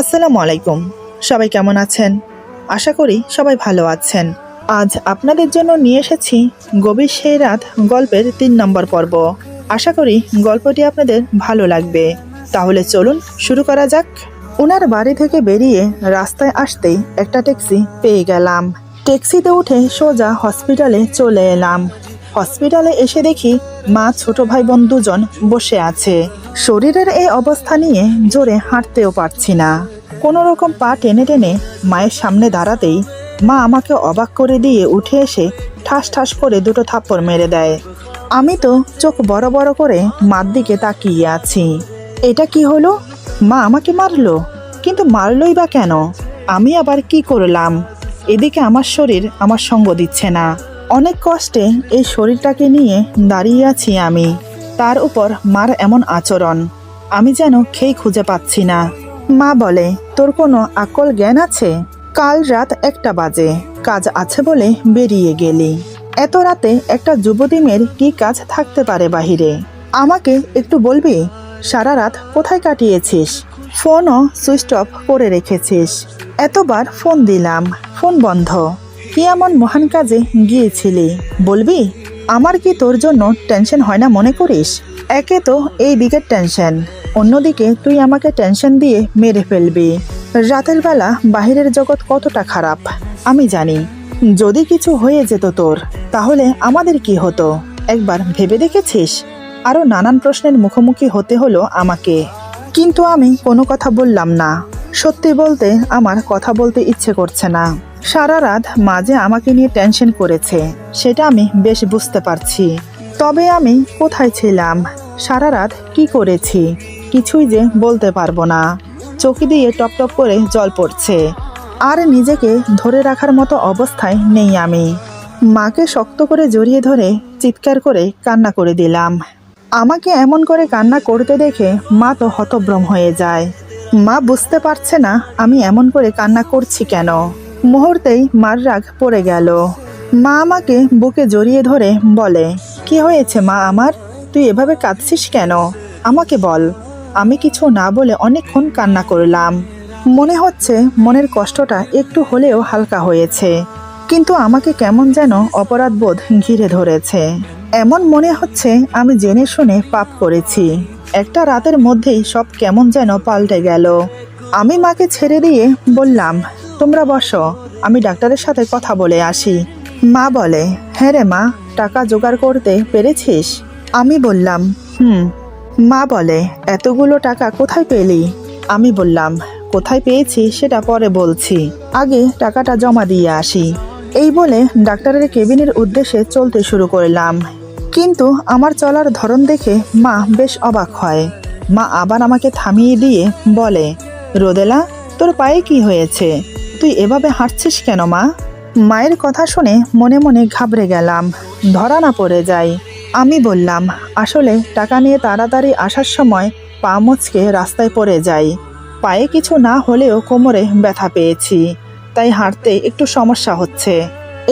আসসালামু আলাইকুম। সবাই কেমন আছেন? আশা করি সবাই ভালো আছেন। আজ আপনাদের জন্য নিয়ে এসেছি গভীর সেই রাত গল্পের ৩ নম্বর পর্ব। আশা করি গল্পটি আপনাদের ভালো লাগবে। তাহলে চলুন শুরু করা যাক। ওনার বাড়ি থেকে বেরিয়ে রাস্তায় আসতেই একটা ট্যাক্সি পেয়ে গেলাম। ট্যাক্সিতে উঠে সোজা হসপিটালে চলে এলাম। হসপিটালে এসে দেখি মা, ছোট ভাই বোন দুজন বসে আছে। শরীরের এই অবস্থা নিয়ে জোরে হাঁটতেও পারছি না। কোনো রকম পা টেনে টেনে মায়ের সামনে দাঁড়াতেই মা আমাকে অবাক করে দিয়ে উঠে এসে ঠাস ঠাস করে দুটো থাপ্পড় মেরে দেয়। আমি তো চোখ বড় বড় করে মার দিকে তাকিয়ে আছি। এটা কি হলো? মা আমাকে মারলো, কিন্তু মারলই বা কেন? আমি আবার কি করলাম? এদিকে আমার শরীর আমার সঙ্গ দিচ্ছে না। অনেক কষ্টে এই শরীরটাকে নিয়ে দাঁড়িয়ে আছি আমি। তার উপর মার এমন আচরণ, আমি যেন খেই খুঁজে পাচ্ছি না। মা বলে, তোর কোনো আকল জ্ঞান আছে? কাল রাত 1টা বাজে, কাজ আছে বলে বেরিয়ে গেলি। এত রাতে একটা যুবতী মেয়ের কি কাজ থাকতে পারে বাহিরে? আমাকে একটু বলবি, সারা রাত কোথায় কাটিয়েছিস? ফোনও সুইচ অফ করে রেখেছিস। এতবার ফোন দিলাম, ফোন বন্ধ। কি এমন মহান কাজে গিয়েছিলি বলবি? আমার কি তোর জন্য টেনশন হয় না মনে করিস? একে তো এই দিকের টেনশন, অন্যদিকে তুই আমাকে টেনশন দিয়ে মেরে ফেলবি। রাতের বেলা বাহিরের জগৎ কতটা খারাপ আমি জানি। যদি কিছু হয়ে যেত তোর, তাহলে আমাদের কি হতো একবার ভেবে দেখেছিস? আরো নানান প্রশ্নের মুখোমুখি হতে হলো আমাকে, কিন্তু আমি কোনো কথা বললাম না। সত্যি বলতে আমার কথা বলতে ইচ্ছে করছে না। সারা রাত মাঝে আমাকে নিয়ে টেনশন করেছে, সেটা আমি বেশ বুঝতে পারছি। তবে আমি কোথায় ছিলাম, সারা রাত কি করেছি, কিছুই যে বলতে পারবো না। চোখে দিয়ে টপ টপ করে জল পড়ছে, আর নিজেকে ধরে রাখার মতো অবস্থায় নেই আমি। মাকে শক্ত করে জড়িয়ে ধরে চিৎকার করে কান্না করে দিলাম। আমাকে এমন করে কান্না করতে দেখে মা তো হতভ্রম হয়ে যায়। মা বুঝতে পারছে না আমি এমন করে কান্না করছি কেন। মুহূর্তেই মার রাগ পড়ে গেল। মা আমাকে বুকে জড়িয়ে ধরে বলে, কি হয়েছে মা আমার? তুই এভাবে কাঁদছিস কেন? আমাকে বল। আমি কিছু না বলে অনেকক্ষণ কান্না করলাম। মনে হচ্ছে মনের কষ্টটা একটু হলেও হালকা হয়েছে, কিন্তু আমাকে কেমন যেন অপরাধ বোধ ঘিরে ধরেছে। এমন মনে হচ্ছে আমি জেনে শুনে পাপ করেছি। একটা রাতের মধ্যেই সব কেমন যেন পাল্টে গেল। আমি মাকে ছেড়ে দিয়ে বললাম, তোমরা বসো, আমি ডাক্তারের সাথে কথা বলে আসি। মা বলে, হ্যাঁ রে মা, টাকা জোগাড় করতে পেরেছিস? আমি বললাম, মা বলে, এতগুলো টাকা কোথায় পেলি? আমি বললাম, কোথায় পেয়েছি সেটা পরে বলছি, আগে টাকাটা জমা দিয়ে আসি। এই বলে ডাক্তারের কেবিনের উদ্দেশ্যে চলতে শুরু করলাম। কিন্তু আমার চলার ধরন দেখে মা বেশ অবাক হয়। মা আবার আমাকে থামিয়ে দিয়ে বলে, রোদেলা, তোর পায়ে কি হয়েছে? তুই এভাবে হাঁটছিস কেন মা? মায়ের কথা শুনে মনে মনে ঘাবড়ে গেলাম, ধরা না পড়ে যাই। আমি বললাম, আসলে টাকা নিয়ে তাড়াতাড়ি আসার সময় পা মুচকে রাস্তায় পড়ে যাই। পায়ে কিছু না হলেও কোমরে ব্যথা পেয়েছি, তাই হাঁটতে একটু সমস্যা হচ্ছে।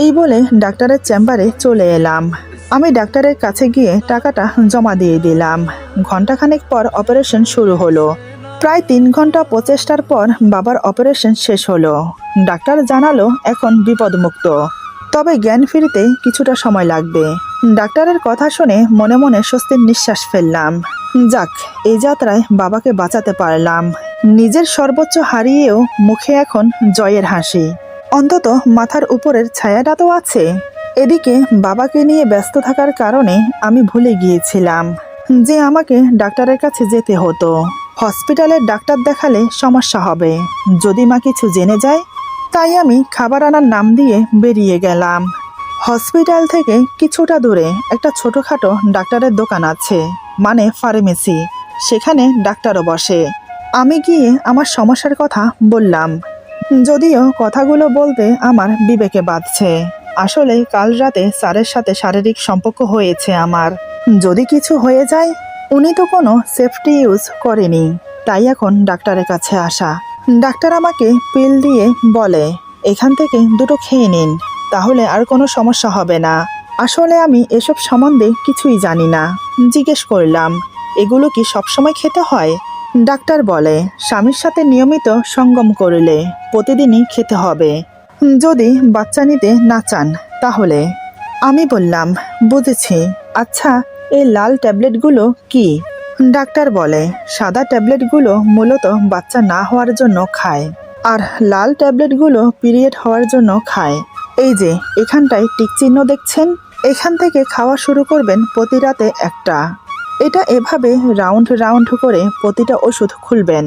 এই বলে ডাক্তারের চেম্বারে চলে এলাম। আমি ডাক্তারের কাছে গিয়ে টাকাটা জমা দিয়ে দিলাম। ঘন্টাখানেক পর অপারেশন শুরু হলো। প্রায় 3 ঘন্টা প্রচেষ্টার পর বাবার অপারেশন শেষ হলো। ডাক্তার জানালো এখন বিপদমুক্ত, তবে জ্ঞান ফিরতে কিছুটা সময় লাগবে। ডাক্তারের কথা শুনে মনে মনে স্বস্তির নিঃশ্বাস ফেললাম। যাক, এই যাত্রায় বাবাকে বাঁচাতে পারলাম। নিজের সর্বোচ্চ হারিয়েও মুখে এখন জয়ের হাসি। অন্তত মাথার উপরের ছায়াটা তো আছে। এদিকে বাবাকে নিয়ে ব্যস্ত থাকার কারণে আমি ভুলে গিয়েছিলাম যে আমাকে ডাক্তারের কাছে যেতে হতো। হসপিটালের ডাক্তার দেখালে সমস্যা হবে যদি মা কিছু জেনে যায়। তাই আমি খাবার আনার নাম দিয়ে বেরিয়ে গেলাম। হসপিটাল থেকে কিছুটা দূরে একটা ছোটখাটো ডাক্তারের দোকান আছে, মানে ফার্মেসি। সেখানে ডাক্তারও বসে। আমি গিয়ে আমার সমস্যার কথা বললাম, যদিও কথাগুলো বলতে আমার বিবেকে বাধছে। আসলে কাল রাতে স্যারের সাথে শারীরিক সম্পর্ক হয়েছে আমার। যদি কিছু হয়ে যায়, উনি তো কোনো সেফটি ইউজ করেনি, তাই এখন ডাক্তারের কাছে আসা। ডাক্তার আমাকে পিল দিয়ে বলে, এখান থেকে দুটো খেয়ে নিন, তাহলে আর কোনো সমস্যা হবে না। আসলে আমি এসব সম্বন্ধে কিছুই জানি না। জিজ্ঞেস করলাম, এগুলো কি সবসময় খেতে হয়? ডাক্তার বলে স্বামীর সাথে নিয়মিত সঙ্গম করলে প্রতিদিনই খেতে হবে। যদি বাচ্চা নিতে না চান তাহলে। আমি বললাম বুঝেছি। আচ্ছা, এই লাল ট্যাবলেটগুলো কি? ডাক্তার বলে সাদা ট্যাবলেটগুলো মূলত বাচ্চা না হওয়ার জন্য খায়, আর লাল ট্যাবলেটগুলো পিরিয়ড হওয়ার জন্য খায়। এই যে এখানটায় টিক চিহ্ন দেখছেন, এখান থেকে খাওয়া শুরু করবেন প্রতি রাতে একটা। এটা এভাবে রাউন্ড রাউন্ড করে প্রতিটা ওষুধ খুলবেন।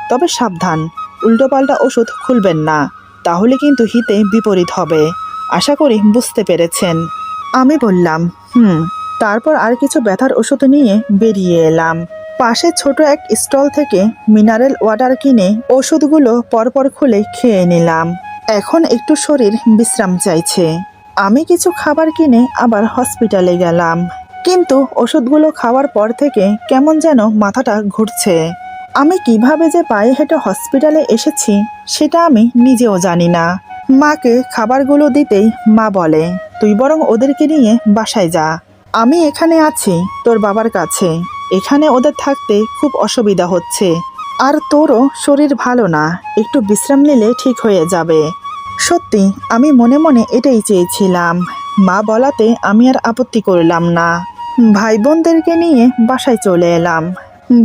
তবে সাবধান, উল্টোপাল্টা ওষুধ খুলবেন না, তাহলে কিন্তু হিতে বিপরীত হবে। আশা করি বুঝতে পেরেছেন। আমি বললাম তারপর আর কিছু ব্যথার ওষুধ নিয়ে বেরিয়ে এলাম। পাশে ছোট এক স্টল থেকে মিনারেল ওয়াটার কিনে ওষুধগুলো পরপর খুলে খেয়ে নিলাম। এখন একটু শরীর বিশ্রাম চাইছে। আমি কিছু খাবার কিনে আবার হসপিটালে গেলাম, কিন্তু ওষুধগুলো খাওয়ার পর থেকে কেমন যেন মাথাটা ঘুরছে। আমি কিভাবে যে পায়ে হেঁটে হসপিটালে এসেছি সেটা আমি নিজেও জানি না। মাকে খাবারগুলো দিতেই মা বলে তুই বরং ওদেরকে নিয়ে বাসায় যা, আমি এখানে আছি তোর বাবার কাছে। এখানে ওদের থাকতে খুব অসুবিধা হচ্ছে, আর তোরও শরীর ভালো না, একটু বিশ্রাম নিলে ঠিক হয়ে যাবে। সত্যি আমি মনে মনে এটাই চেয়েছিলাম। মা বলাতে আমি আর আপত্তি করলাম না। ভাই বোনদেরকে নিয়ে বাসায় চলে এলাম।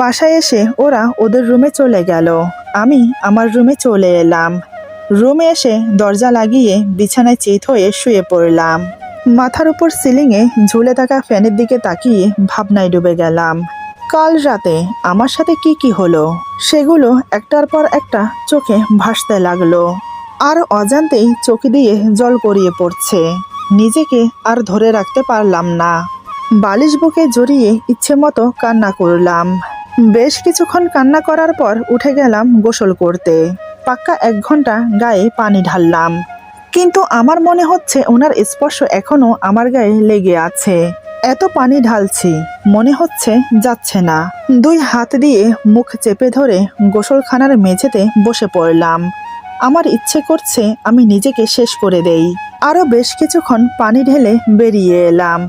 বাসায় এসে ওরা ওদের রুমে চলে গেল, আমি আমার রুমে চলে এলাম। রুমে এসে দরজা লাগিয়ে বিছানায় চিত হয়ে শুয়ে পড়লাম। মাথার উপর সিলিংয়ে ঝুলে থাকা ফ্যানের দিকে তাকিয়ে ভাবনায় ডুবে গেলাম। কাল রাতে আমার সাথে কি কি হলো সেগুলো একটার পর একটা চোখে ভাসতে লাগলো, আর অজান্তেই চোখ দিয়ে জল গড়িয়ে পড়ছে। নিজেকে আর ধরে রাখতে পারলাম না। বালিশ বুকে জড়িয়ে ইচ্ছে মতো কান্না করলাম। বেশ কিছুক্ষণ কান্না করার পর উঠে গেলাম গোসল করতে। পাক্কা 1 ঘন্টা গায়ে পানি ঢাললাম, কিন্তু আমার মনে হচ্ছে ওনার স্পর্শ এখনো আমার গায়ে লেগে আছে। এত পানি ঢালছি মনে হচ্ছে যাচ্ছে না। 2 হাত দিয়ে মুখ চেপে ধরে গোসলখানার মেঝেতে বসে পড়লাম। আমার ইচ্ছে করছে আমি নিজেকে শেষ করে দেই। আরো বেশ কিছুক্ষণ পানি ঢেলে বেরিয়ে এলাম।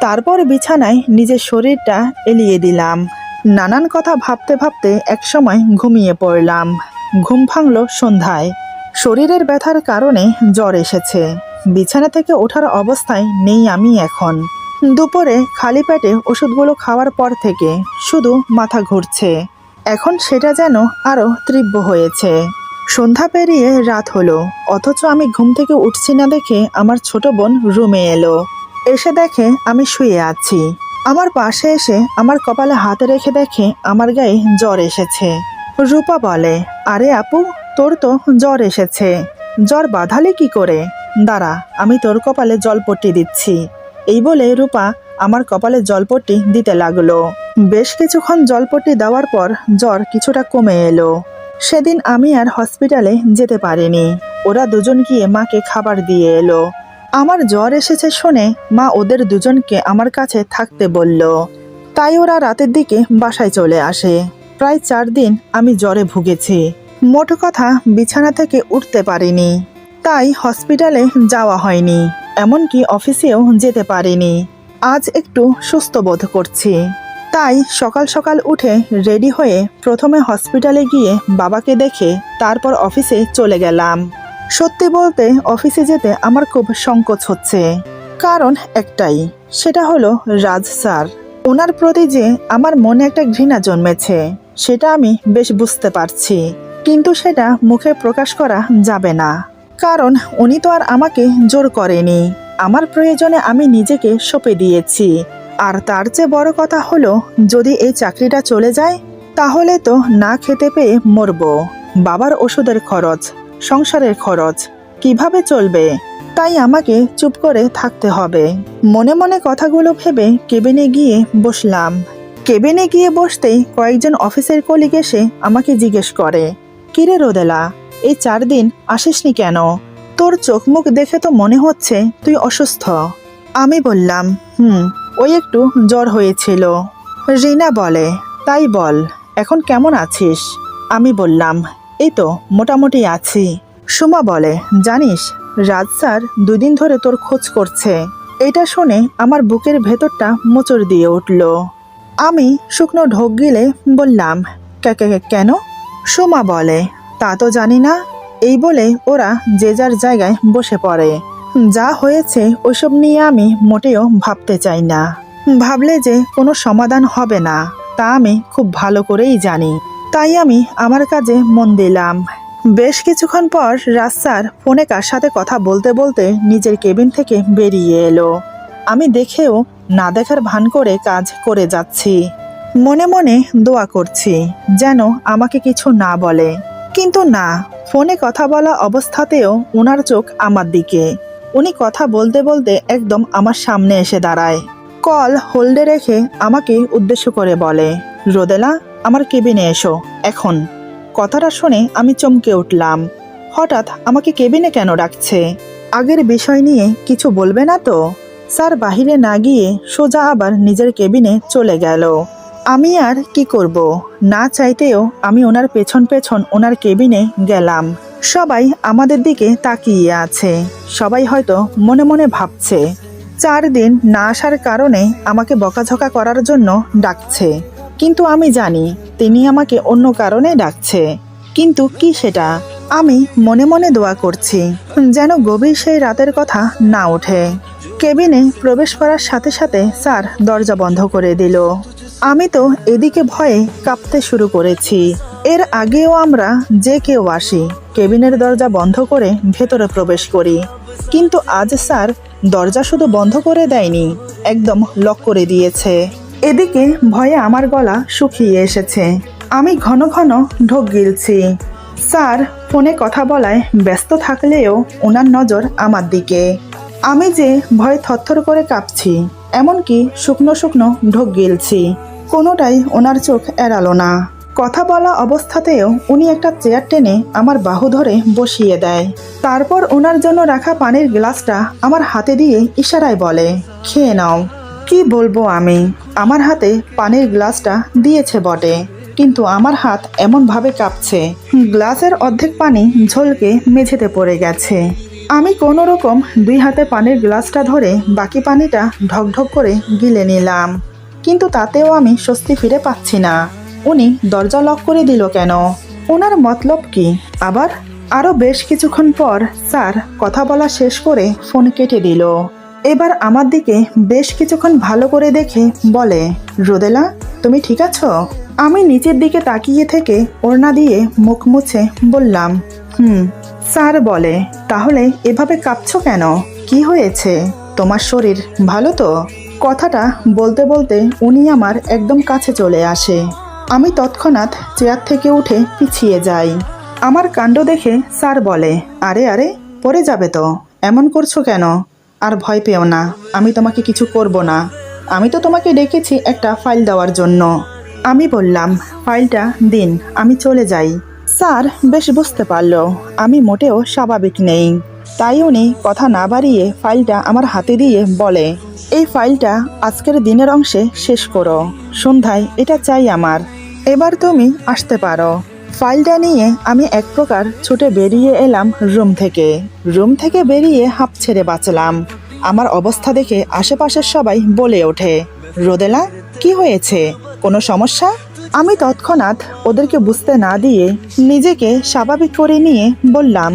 তারপর বিছানায় নিজের শরীরটা এলিয়ে দিলাম। নানান কথা ভাবতে ভাবতে একসময় ঘুমিয়ে পড়লাম। ঘুম ভাঙল সন্ধ্যায়। শরীরের ব্যথার কারণে জ্বর এসেছে। বিছানা থেকে ওঠার অবস্থায় নেই আমি এখন। দুপুরে খালি পেটে ওষুধগুলো খাওয়ার পর থেকে শুধু মাথা ঘুরছে। এখন সেটা যেন আরো তীব্র হয়েছে। সন্ধ্যা পেরিয়ে রাত হলো, অথচ আমি ঘুম থেকে উঠছি না দেখে আমার ছোট বোন রুমে এলো। এসে দেখে আমি শুয়ে আছি। আমার পাশে এসে আমার কপালে হাত রেখে দেখে আমার গায়ে জ্বর এসেছে। রূপা বলে, আরে আপু, তোর তো জ্বর এসেছে, জ্বর বাঁধালে কি করে? দাঁড়া, আমি তোর কপালে জলপট্টি দিচ্ছি। এই বলে রূপা আমার কপালে জলপট্টি দিতে লাগলো। বেশ কিছুক্ষণ জলপট্টি দেওয়ার পর জ্বর কিছুটা কমে এলো। সেদিন আমি আর হসপিটালে যেতে পারিনি। ওরা দুজন গিয়ে মাকে খাবার দিয়ে এলো। আমার জ্বর এসেছে শুনে মা ওদের দুজনকে আমার কাছে থাকতে বলল। তাই ওরা রাতের দিকে বাসায় চলে আসে। প্রায় 4 দিন আমি জ্বরে ভুগেছি। মোট কথা বিছানা থেকে উঠতে পারিনি, তাই হসপিটালে যাওয়া হয়নি, এমনকি অফিসেও যেতে পারিনি। আজ একটু সুস্থ বোধ করছি, তাই সকাল সকাল উঠে রেডি হয়ে প্রথমে হসপিটালে গিয়ে বাবাকে দেখে তারপর অফিসে চলে গেলাম। সত্যি বলতে অফিসে যেতে আমার খুব সংকোচ হচ্ছে, কারণ একটাই, সেটা হলো রাজ স্যার। ওনার প্রতি যে আমার মনে একটা ঘৃণা জন্মেছে সেটা আমি বেশ বুঝতে পারছি, কিন্তু সেটা মুখে প্রকাশ করা যাবে না, কারণ উনি তো আর আমাকে জোর করেনি। আমার প্রয়োজনে আমি নিজেকে সঁপে দিয়েছি। আর তার চেয়ে বড় কথা হলো, যদি এই চাকরিটা চলে যায় তাহলে তো না খেতে পেয়ে মরব। বাবার ওষুধের খরচ, সংসারের খরচ কিভাবে চলবে? তাই আমাকে চুপ করে থাকতে হবে। মনে মনে কথাগুলো ভেবে কেবিনে গিয়ে বসলাম। কেবিনে গিয়ে বসতেই কয়েকজন অফিসের কলিগ এসে আমাকে জিজ্ঞেস করে, কিরে রোদেলা, এই 4 দিন আসিসনি কেন? তোর চোখ মুখ দেখে তো মনে হচ্ছে তুই অসুস্থ। আমি বললাম, ওই একটু জ্বর হয়েছিল। রিনা বলে, তাই বল, এখন কেমন আছিস? আমি বললাম, এই তো মোটামুটি আছি। সুমা বলে, জানিস রাজ স্যার 2 দিন ধরে তোর খোঁজ করছে। এটা শুনে আমার বুকের ভেতরটা মোচড় দিয়ে উঠল। আমি শুকনো ঢোক গিলে বললাম, কেন? সোমা বলে, তা তো জানি না। এই বলে ওরা যে যার জায়গায় বসে পড়ে। যা হয়েছে ওইসব নিয়ে আমি মোটেও ভাবতে চাই না। ভাবলে যে কোনো সমাধান হবে না তা আমি খুব ভালো করেই জানি। তাই আমি আমার কাজে মন দিলাম। বেশ কিছুক্ষণ পর রাজ স্যার ফোনে কার সাথে কথা বলতে বলতে নিজের কেবিন থেকে বেরিয়ে এলো। আমি দেখেও না দেখার ভান করে কাজ করে যাচ্ছি। মনে মনে দোয়া করছি যেন আমাকে কিছু না বলে। কিন্তু না, ফোনে কথা বলা অবস্থাতেও ওনার চোখ আমার দিকে। উনি কথা বলতে বলতে একদম আমার সামনে এসে দাঁড়ায়। কল হোল্ডে রেখে আমাকে উদ্দেশ্য করে বলে, রোদেলা, আমার কেবিনে এসো এখন। কথাটা শুনে আমি চমকে উঠলাম। হঠাৎ আমাকে কেবিনে কেন ডাকছে? আগের বিষয় নিয়ে কিছু বলবে না তো? স্যার বাহিরে না গিয়ে সোজা আবার নিজের কেবিনে চলে গেল। আমি আর কি করব? না চাইতেও আমি ওনার পেছন পেছন ওনার কেবিনে গেলাম। সবাই আমাদের দিকে তাকিয়ে আছে। সবাই হয়তো মনে মনে ভাবছে 4 দিন না আসার কারণে আমাকে বকাঝকা করার জন্য ডাকছে। কিন্তু আমি জানি তিনি আমাকে অন্য কারণে ডাকছে। কিন্তু কি সেটা? আমি মনে মনে দোয়া করছি যেন গভীর সেই রাতের কথা না ওঠে। কেবিনে প্রবেশ করার সাথে সাথে স্যার দরজা বন্ধ করে দিল। আমি তো এদিকে ভয়ে কাঁপতে শুরু করেছি। এর আগেও আমরা যে কেউ আসি কেবিনের দরজা বন্ধ করে ভেতরে প্রবেশ করি, কিন্তু আজ স্যার দরজা শুধু বন্ধ করে দেয়নি, একদম লক করে দিয়েছে। এদিকে ভয়ে আমার গলা শুকিয়ে এসেছে। আমি ঘন ঘন ঢোক গিলছি। স্যার ফোনে কথা বলায় ব্যস্ত থাকলেও ওনার নজর আমার দিকে। আমি যে ভয়ে থরথর করে কাঁপছি, এমনকি শুকনো শুকনো ঢোক গিলছি, কোনোটাই ওনার চোখ এড়ালো না। কথা বলা অবস্থাতেও উনি একটা চেয়ার টেনে আমার বাহু ধরে বসিয়ে দেয়। তারপর ওনার জন্য রাখা পানির গ্লাসটা আমার হাতে দিয়ে ইশারায় বলে, খেয়ে নাও। কি বলবো আমি? আমার হাতে পানির গ্লাসটা দিয়েছে বটে, কিন্তু আমার হাত এমনভাবে কাঁপছে গ্লাসের অর্ধেক পানি ঝলকে মেঝেতে পড়ে গেছে। আমি কোনো রকম 2 হাতে পানির গ্লাসটা ধরে বাকি পানিটা ঢকঢক করে গিলে নিলাম, কিন্তু তাতেও আমি স্বস্তি ফিরে পাচ্ছি না। উনি দরজা লক করে দিল কেন? ওনার মতলব কি আবার? আরও বেশ কিছুক্ষণ পর স্যার কথা বলা শেষ করে ফোন কেটে দিল। এবার আমার দিকে বেশ কিছুক্ষণ ভালো করে দেখে বলে, রোদেলা, তুমি ঠিক আছো? আমি নিচের দিকে তাকিয়ে থেকে ওড়না দিয়ে মুখ মুছে বললাম, স্যার বলে, তাহলে এভাবে কাঁপছো কেন? কি হয়েছে? তোমার শরীর ভালো তো? কথাটা বলতে বলতে উনি আমার একদম কাছে চলে আসে। আমি তৎক্ষণাৎ চেয়ার থেকে উঠে পিছিয়ে যাই। আমার কাণ্ড দেখে স্যার বলে, আরে আরে, পড়ে যাবে তো, এমন করছো কেন? আর ভয় পেও না, আমি তোমাকে কিছু করব না। আমি তো তোমাকে ডেকেছি একটা ফাইল দেওয়ার জন্য। আমি বললাম, ফাইলটা দিন, আমি চলে যাই। স্যার বেশ বুঝতে পারল আমি মোটেও স্বাভাবিক নেই, তাই উনি কথা না বাড়িয়ে ফাইলটা আমার হাতে দিয়ে বলে, এই ফাইলটা আজকের দিনের অংশে শেষ করো, সন্ধ্যায় এটা চাই আমার। এবার তুমি আসতে পারো। ফাইলটা নিয়ে আমি এক প্রকার ছুটে বেরিয়ে এলাম রুম থেকে বেরিয়ে হাঁপ ছেড়ে বাঁচলাম। আমার অবস্থা দেখে আশেপাশের সবাই বলে ওঠে, রোদেলা, কি হয়েছে? কোনো সমস্যা? আমি তৎক্ষণাৎ ওদেরকে বুঝতে না দিয়ে নিজেকে স্বাভাবিক করে নিয়ে বললাম,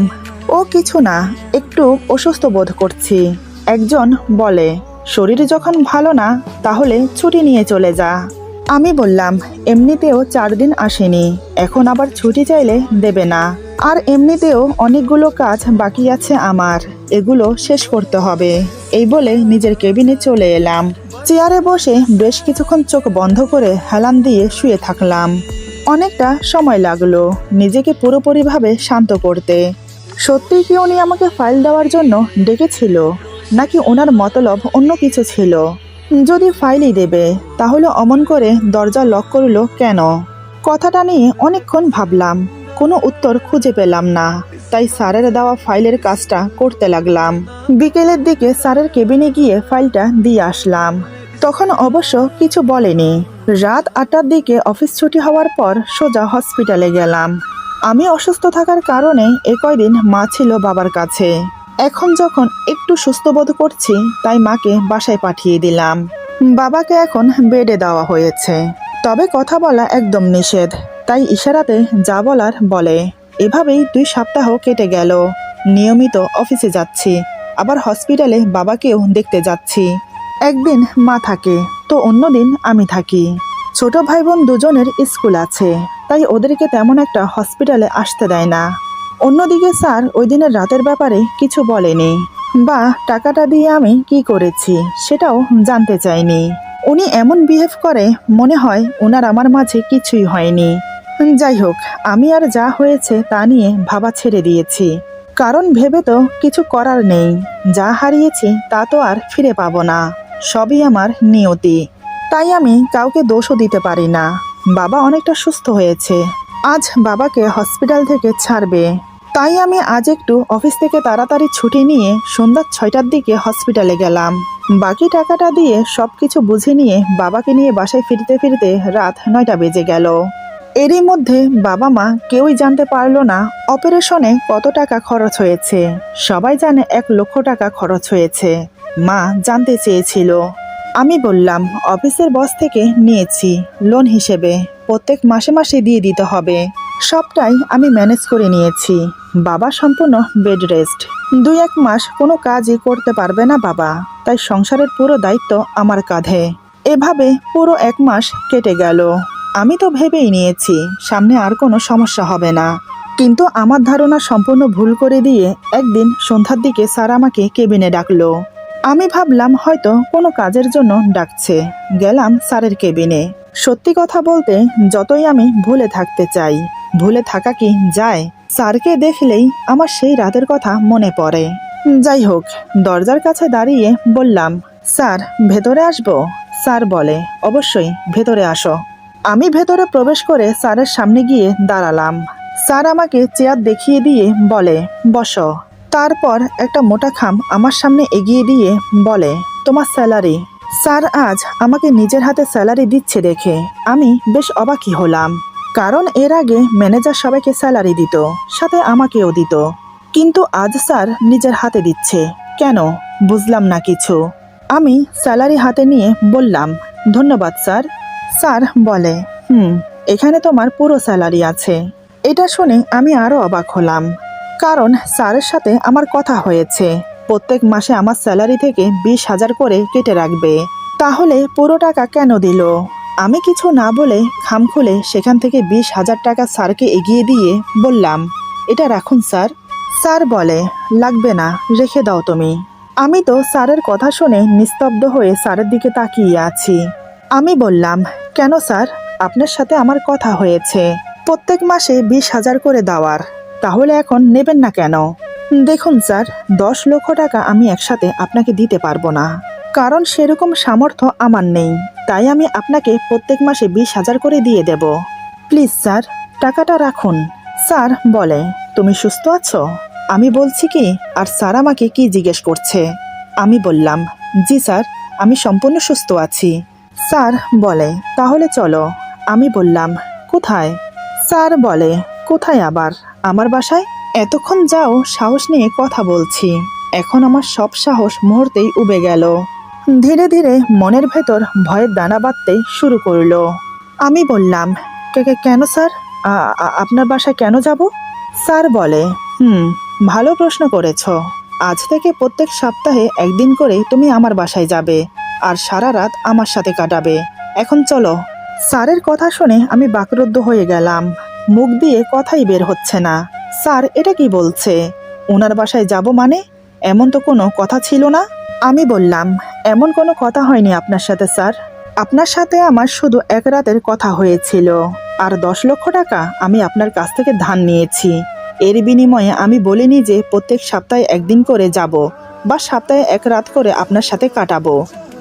ও কিছু না, একটু অসুস্থ বোধ করছি। একজন বলে, শরীর যখন ভালো না তাহলে ছুটি নিয়ে চলে যা। আমি বললাম, এমনিতেও 4 দিন আসেনি, এখন আবার ছুটি চাইলে দেবে না। আর এমনিতেও অনেকগুলো কাজ বাকি আছে আমার, এগুলো শেষ করতে হবে। এই বলে নিজের কেবিনে চলে এলাম। চেয়ারে বসে বেশ কিছুক্ষণ চোখ বন্ধ করে হেলান দিয়ে শুয়ে থাকলাম। অনেকটা সময় লাগলো নিজেকে পুরোপুরিভাবে শান্ত করতে। সত্যিই কি উনি আমাকে ফাইল দেওয়ার জন্য ডেকেছিল, নাকি ওনার মতলব অন্য কিছু ছিল? যদি ফাইলই দেবে তাহলে অমন করে দরজা লক করলো কেন? কথাটা নিয়ে অনেকক্ষণ ভাবলাম, কোনো উত্তর খুঁজে পেলাম না। তাই স্যারের দেওয়া ফাইলের কাজটা করতে লাগলাম। বিকেলের দিকে স্যারের কেবিনে গিয়ে ফাইলটা দিয়ে আসলাম। তখন অবশ্য কিছু বলেনি। রাত 8টার দিকে অফিস ছুটি হওয়ার পর সোজা হসপিটালে গেলাম। আমি অসুস্থ থাকার কারণে কয়দিন মা ছিল বাবার কাছে। এখন যখন একটু সুস্থ বোধ করছি তাই মাকে বাসায় পাঠিয়ে দিলাম। বাবাকে এখন বেডে দেওয়া হয়েছে। তবে কথা বলা একদম নিষেধ, তাই ইশারাতে যা বলার বলে। এভাবেই 2 সপ্তাহ কেটে গেল। নিয়মিত অফিসে যাচ্ছি, আবার হসপিটালে বাবাকেও দেখতে যাচ্ছি। একদিন মা থাকে তো অন্যদিন আমি থাকি। ছোট ভাই বোন দুজনের স্কুল আছে, তাই ওদেরকে তেমন একটা হসপিটালে আসতে দেয় না। অন্যদিকে স্যার ওই দিনের রাতের ব্যাপারে কিছু বলেনি, বা টাকাটা দিয়ে আমি কি করেছি সেটাও জানতে চাইনি। উনি এমন বিহেভ করে মনে হয় ওনার আমার মাঝে কিছুই হয়নি। যাই হোক, আমি আর যা হয়েছে তা নিয়ে ভাবা ছেড়ে দিয়েছি, কারণ ভেবে তো কিছু করার নেই। যা হারিয়েছি তা তো আর ফিরে পাবো না, সবই আমার নিয়তি। তাই আমি কাউকে দোষও দিতে পারি না। বাবা অনেকটা সুস্থ হয়েছে, আজ বাবাকে হসপিটাল থেকে ছাড়বে। তাই আমি আজ একটু অফিস থেকে তাড়াতাড়ি ছুটি নিয়ে সন্ধ্যা 6টার দিকে হসপিটালে গেলাম। বাকি টাকাটা দিয়ে সবকিছু বুঝে নিয়ে বাবাকে নিয়ে বাসায় ফিরতে ফিরতে রাত 9টা বেজে গেল। এরই মধ্যে বাবা মা কেউই জানতে পারলো না অপারেশনে কত টাকা খরচ হয়েছে। সবাই জানে 1 লক্ষ টাকা খরচ হয়েছে। মা জানতে চেয়েছিল। আমি বললাম অফিসের বস থেকে নিয়েছি লোন হিসেবে, প্রত্যেক মাসে মাসে দিয়ে দিতে হবে। সবটাই আমি ম্যানেজ করে নিয়েছি। বাবা সম্পূর্ণ বেড রেস্ট। 2-1 মাস কোনো কাজই করতে পারবে না বাবা, তাই সংসারের পুরো দায়িত্ব আমার কাঁধে। এভাবে পুরো 1 মাস কেটে গেল। আমি তো ভেবেই নিয়েছি সামনে আর কোনো সমস্যা হবে না, কিন্তু আমার ধারণা সম্পূর্ণ ভুল করে দিয়ে একদিন সন্ধ্যার দিকে স্যার আমাকে কেবিনে ডাকলো। আমি ভাবলাম হয়তো কোনো কাজের জন্য ডাকছে। গেলাম স্যারের কেবিনে। সত্যি কথা বলতে যতই আমি ভুলে থাকতে চাই, ভুলে থাকা কি যায়? স্যারকে দেখলেই আমার সেই রাতের কথা মনে পড়ে। যাই হোক, দরজার কাছে দাঁড়িয়ে বললাম, স্যার ভেতরে আসবো? স্যার বলে, অবশ্যই ভেতরে আসো। আমি ভেতরে প্রবেশ করে স্যারের সামনে গিয়ে দাঁড়ালাম। স্যার আমাকে চেয়ার দেখিয়ে দিয়ে বলে, বসো। তারপর একটা মোটা খাম আমার সামনে এগিয়ে দিয়ে বলে, তোমার স্যালারি। স্যার আজ আমাকে নিজের হাতে স্যালারি দিচ্ছে দেখে আমি বেশ অবাকই হলাম, কারণ এর আগে ম্যানেজার সবাইকে স্যালারি দিত, সাথে আমাকেও দিত, কিন্তু আজ স্যার নিজের হাতে দিচ্ছে কেন? বুঝলাম না কিছু। আমি স্যালারি হাতে নিয়ে বললাম, ধন্যবাদ স্যার। স্যার বলে, এখানে তোমার পুরো স্যালারি আছে। এটা শুনে আমি আরো অবাক হলাম, কারণ স্যারের সাথে আমার কথা হয়েছে প্রত্যেক মাসে আমার স্যালারি থেকে 20,000 করে কেটে রাখবে। তাহলে পুরো টাকা কেন দিল? আমি কিছু না বলে খাম খুলে সেখান থেকে 20,000 টাকা স্যারকে এগিয়ে দিয়ে বললাম, এটা রাখুন স্যার। স্যার বলে, লাগবে না, রেখে দাও তুমি। আমি তো স্যারের কথা শুনে নিস্তব্ধ হয়ে স্যারের দিকে তাকিয়ে আছি। আমি বললাম, কেন স্যার? আপনার সাথে আমার কথা হয়েছে প্রত্যেক মাসে 20,000 করে দেওয়ার, তাহলে এখন নেবেন না কেন? দেখুন স্যার, 10 লক্ষ টাকা আমি একসাথে আপনাকে দিতে পারবো না, কারণ সেরকম সামর্থ্য আমার নেই। তাই আমি আপনাকে প্রত্যেক মাসে 20,000 করে দিয়ে দেব। প্লিজ স্যার, টাকাটা রাখুন। স্যার বলে, তুমি সুস্থ আছো? আমি বলছি কি, আর স্যার আমাকে কি জিজ্ঞেস করছে? আমি বললাম, জি স্যার, আমি সম্পূর্ণ সুস্থ আছি। স্যার বলে, তাহলে চলো। আমি বললাম, কোথায়? স্যার বলে, কোথায় আবার? আমার বাসায়। এতক্ষণ যাও সাহস নিয়ে কথা বলছি, এখন আমার সব সাহস মুহূর্তেই উবে গেল। ধীরে ধীরে মনের ভেতর ভয়ের দানা বাঁধতে শুরু করলো। আমি বললাম, কেন স্যার? আপনার বাসায় কেন যাব? স্যার বলে, ভালো প্রশ্ন করেছ। আজ থেকে প্রত্যেক সপ্তাহে একদিন করে তুমি আমার বাসায় যাবে, আর সারা রাত আমার সাথে কাটাবে। এখন চলো। স্যারের কথা শুনে আমি বাকরুদ্ধ হয়ে গেলাম, মুখ দিয়ে কথাই বের হচ্ছে না। স্যার এটা কি বলছে? ওনার বাসায় যাব মানে? এমন তো কোনো কথা ছিল না। আমি বললাম, এমন কোনো কথা হয়নি আপনার সাথে স্যার। আপনার সাথে আমার শুধু 1 রাতের কথা হয়েছিল, আর 10 লক্ষ টাকা আমি আপনার কাছ থেকে ধার নিয়েছি। এর বিনিময়ে আমি বলিনি যে প্রত্যেক সপ্তাহে একদিন করে যাব, বা সপ্তাহে 1 রাত করে আপনার সাথে কাটাবো।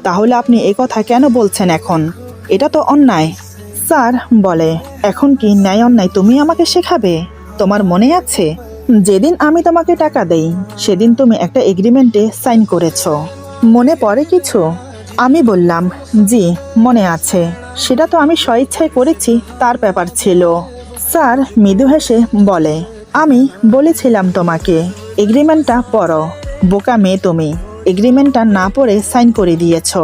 তাহলে আপনি এই কথা কেন বলছেন এখন? এটা তো অন্যায়। স্যার বলে, এখন কি ন্যায় অন্যায় তুমি আমাকে শেখাবে? তোমার মনে আছে যেদিন আমি তোমাকে টাকা দেই সেদিন তুমি একটা এগ্রিমেন্টে সাইন করেছো, মনে পড়ে কিছু? আমি বললাম, জি মনে আছে, সেটা তো আমি স্বইচ্ছায় করেছি, তার ব্যাপার ছিল। স্যার মৃদু হেসে বলে, আমি বলেছিলাম তোমাকে এগ্রিমেন্টটা পড়ো। বোকা মেয়ে তুমি, এগ্রিমেন্টটা না পড়ে সাইন করে দিয়েছো।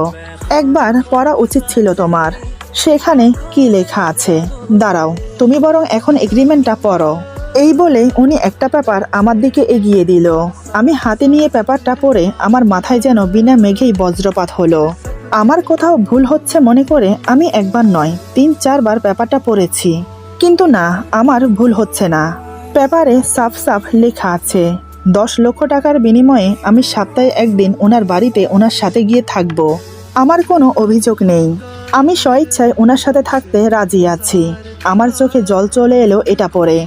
একবার পড়া উচিত ছিল তোমার। সেখানে কি লেখা আছে? দাঁড়াও, তুমি বরং এখন এগ্রিমেন্টটা পড়ো। এই বলে উনি একটা পেপার আমার দিকে এগিয়ে দিল। আমি হাতে নিয়ে পেপারটা পড়ে আমার মাথায় যেন বিনা মেঘেই বজ্রপাত হলো। আমার কোথাও ভুল হচ্ছে মনে করে আমি একবার নয় 3-4 বার পেপারটা পড়েছি, কিন্তু না, আমার ভুল হচ্ছে না। পেপারে সাফ সাফ লেখা আছে 10 লক্ষ টাকার বিনিময়ে আমি সপ্তাহে একদিন ওনার বাড়িতে ওনার সাথে গিয়ে থাকবো। আমার কোনো অভিযোগ নেই, আমি স্বইচ্ছায় ওনার সাথে থাকতে রাজি আছি। আমার চোখে জল চলে এলো এটা পড়ে।